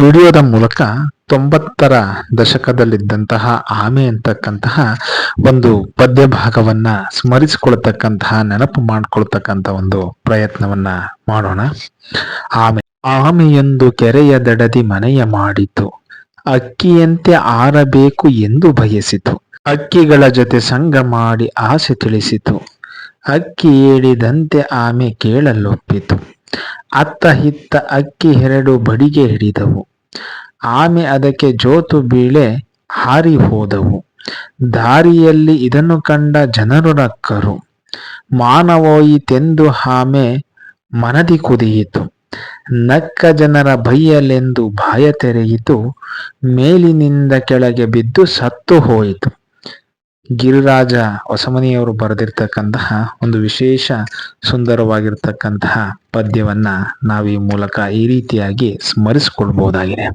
ವಿಡಿಯೋದ ಮೂಲಕ 90ರ ದಶಕದಲ್ಲಿದ್ದಂತಹ ಆಮೆ ಅಂತಕ್ಕಂತಹ ಒಂದು ಪದ್ಯ ಭಾಗವನ್ನ ಸ್ಮರಿಸಿಕೊಳ್ತಕ್ಕಂತಹ ನೆನಪು ಮಾಡಿಕೊಳ್ತಕ್ಕಂಥ ಒಂದು ಪ್ರಯತ್ನವನ್ನ ಮಾಡೋಣ. ಆಮೆಯೊಂದು ಕೆರೆಯ ದಡದಿ ಮನೆಯ ಮಾಡಿತು, ಅಕ್ಕಿಯಂತೆ ಆರಬೇಕು ಎಂದು ಬಯಸಿತು. ಅಕ್ಕಿಗಳ ಜೊತೆ ಸಂಗ ಮಾಡಿ ಆಸೆ ತಿಳಿಸಿತು. ಅಕ್ಕಿ ಹೇಳಿದಂತೆ ಆಮೆ ಕೇಳಲೊಪ್ಪಿತು. ಅತ್ತ ಇತ್ತ ಅಕ್ಕಿ ಎರಡು ಬಡಿಗೆ ಹಿಡಿದವು. ಆಮೆ ಅದಕ್ಕೆ ಜೋತು ಬೀಳೆ ಹಾರಿ ಹೋದವು. ದಾರಿಯಲ್ಲಿ ಇದನ್ನು ಕಂಡ ಜನರು ನಕ್ಕರು. ಮಾನವೋಯಿತೆಂದು ಆಮೆ ಮನದಿ ಕುದಿಯಿತು. ನಕ್ಕ ಜನರ ಬೈಯಲೆಂದು ಬಾಯ ತೆರೆಯಿತು. ಮೇಲಿನಿಂದ ಕೆಳಗೆ ಬಿದ್ದು ಸತ್ತು ಹೋಯಿತು. ಗಿರಿರಾಜ ಹೊಸಮನಿಯವರು ಬರೆದಿರ್ತಕ್ಕಂತಹ ಒಂದು ವಿಶೇಷ ಸುಂದರವಾಗಿರ್ತಕ್ಕಂತಹ ಪದ್ಯವನ್ನ ನಾವು ಈ ಮೂಲಕ ಈ ರೀತಿಯಾಗಿ ಸ್ಮರಿಸಿಕೊಳ್ಬಹುದಾಗಿದೆ.